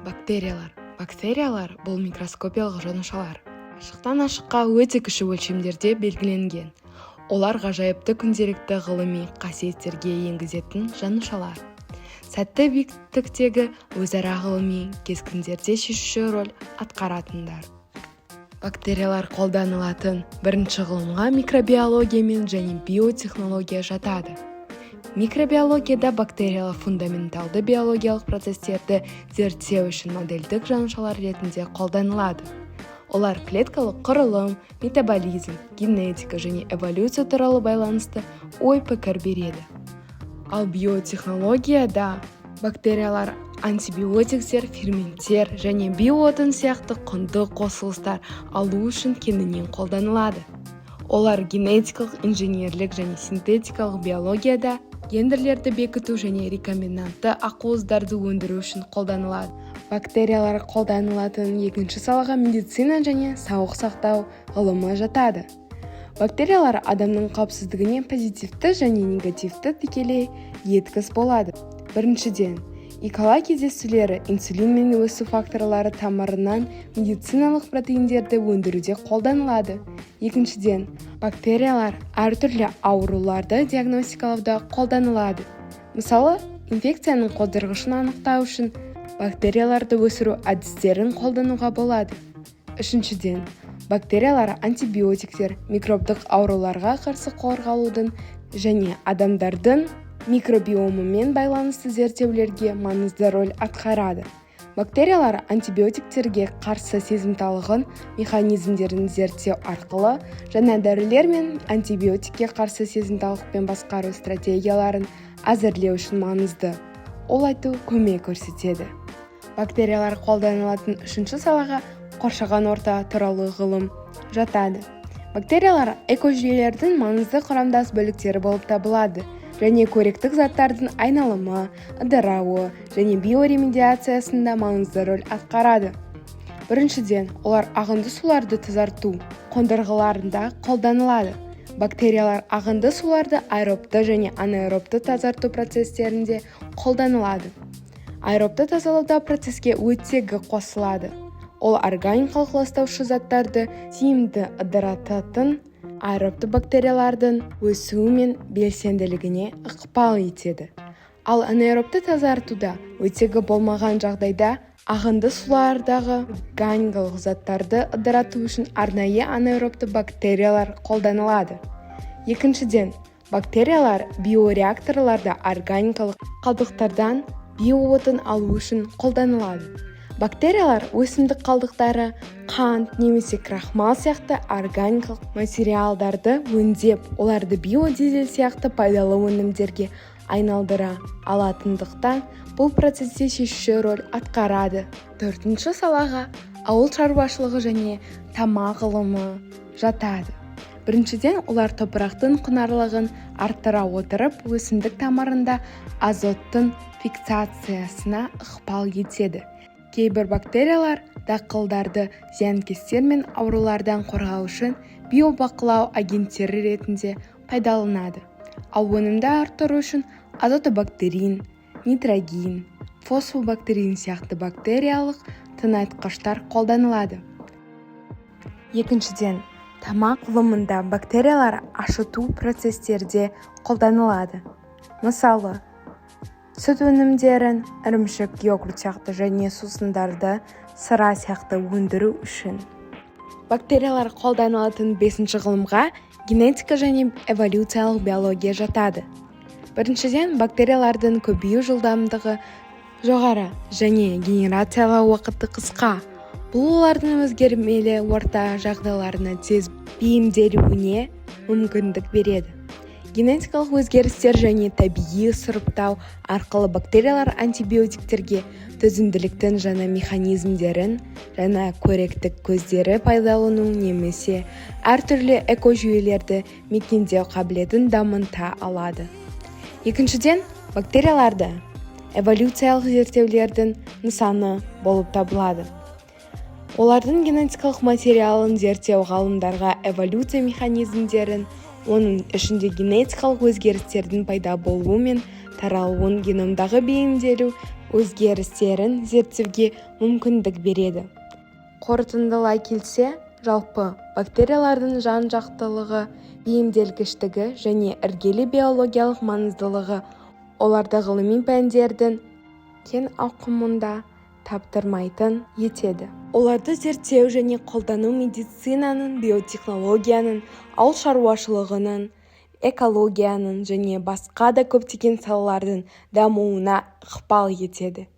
Бактериялар бұл микроскопиялық жанушалар. Ашықтан ашыққа өте кіші өлшемдерде белгіленген. Олар ғажайыпты күнделікті ғылыми қасиеттерге енгізетін жанушалар. Сәтті биіктіктегі өзара ғылыми кескіндерде шешуші рөл атқаратындар. Бактериялар қолданылатын бірінші ғылымға микробиология және биотехнология жатады. Микробиологияда бактериялар фундаменталды биологиялық процестерді зерттеу үшін модельдік жанушалар ретінде қолданылады. Олар клеткалық құрылым, метаболизм, генетика және эволюция туралы байланысты ой-пікір береді. Ал биотехнологияда бактериялар антибиотиктер, ферменттер және биоотын сияқты құнды қосылыстар алу үшін кеңінен қолданылады. Олар генетикалық, инженерлік және синтетикалық биологияда гендерлерді бекіту және рекомбинантты ақуыздарды өндіру үшін қолданылады. Бактериялар қолданылатын екінші салаға медицина және саулық сақтау ғылымы жатады. Бактериялар адамның қауіпсіздігіне позитивті және негативті тікелей еткіз болады. Біріншіден, икала кездесулері инсулин мен өсу факторлары тамырынан медициналық протеиндерді өндіруде қолданылады. Екіншіден, бактериялар әртүрлі ауруларды диагностикалауда қолданылады. Мысалы, инфекцияның қоздырғышын анықтау үшін бактерияларды өсіру әдістерін қолдануға болады. Үшіншіден, бактериялар антибиотиктер, микробтық ауруларға қарсы қорғалудың және адамдардың микробиомымен байланысты зерттеулерге маңызды рөл атқарады. Бактериялар антибиотиктерге қарсы сезімталығын механизмдерін зерттеу арқылы жаңа дәрілер мен антибиотикке қарсы сезімталықпен басқару стратегияларын әзірлеу үшін маңызды. Олайту көмек көрсетеді. Бактериялар қолданылатын үшінші салаға қоршаған орта туралы ғылым жатады. Бактериялар экожүйелердің маңызды құрамдас бөліктері болып табылады және қоректік заттардың айналымы, ыдырауы және биоремедиациясында маңызды рөл атқарады. Біріншіден, олар ағынды суларды тазарту қондырғыларында қолданылады. Бактериялар ағынды суларды аэробты және анаэробты тазарту процестерінде қолданылады. Аэробты тазалауда процеске оттегі қосылады. Ол органикалық ластаушы заттарды тиімді ыдырататын аэробты бактериялардың өсуі мен белсенділігіне ықпал етеді. Ал анаэробты тазартуда оттегі болмаған жағдайда ағынды сулардағы органикалық заттарды ыдырату үшін арнайы анаэробты бактериялар қолданылады. Екіншіден, бактериялар биореакторларда органикалық қалдықтардан биоотын алу үшін қолданылады. Бактериялар өсімдік қалдықтары, қант немесе крахмал сияқты органикалық материалдарды өңдеп, оларды биодизель сияқты пайдалы өнімдерге айналдыра алатындықтан бұл процесте шешуші рөл атқарады. Төртінші салаға ауыл шаруашылығы және тамақ ғылымы жатады. Біріншіден, олар топырақтың құнарлығын арттыра отырып, өсімдік тамырында азоттың фиксациясына ықпал етеді. Кейбір бактериялар дақылдарды зиянкестер мен аурулардан қорғау үшін биобақылау агенттері ретінде пайдаланады. Ал өнімді арттыру үшін азотобактерин, нитрогин, фосфобактерин сияқты бактериялық тыңайтқыштар қолданылады. Екіншіден, тамақ ғылымында бактериялар ашыту процестерде қолданылады. Мысалы, сүт өнімдерін, ірімшік, йогурт сияқты және сусындарды сыра сияқты өндіру үшін. Бактериялар қолданылатын бесінші ғылымға генетика және эволюциялық биология жатады. Біріншіден, бактериялардың көбею жылдамдығы жоғары және генерациялау уақыты қысқа. Бұл олардың өзгермелі орта жағдайларына тез бейімделуіне мүмкіндік береді. Генетикалық өзгерістер және табиғи сұрыптау арқылы бактериялар антибиотиктерге төзімділіктің жаңа механизмдерін, жаңа қоректік көздері пайдалану немесе әртүрлі экожүйелерді мекендеу қабілетін дамыта алады. Екіншіден, бактерияларды эволюциялық зерттеулердің нысаны болып табылады. Олардың генетикалық материалын зерттеу ғалымдарға эволюция механизмдерін, оның ішінде генетикалық өзгерістердің пайда болуы мен таралуын, геномдағы бейімделу өзгерістерін зерттеуге мүмкіндік береді. Қорытындылай келсе, жалпы бактериялардың жан-жақтылығы, бейімделгіштігі және іргелі биологиялық маңыздылығы оларды ғылыми пәндердің кең ауқымында таптырмайтын етеді. Оларды зерттеу және қолдану медицинаның, биотехнологияның, ауыл шаруашылығының, экологияның және басқа да көптеген салалардың дамуына ықпал етеді.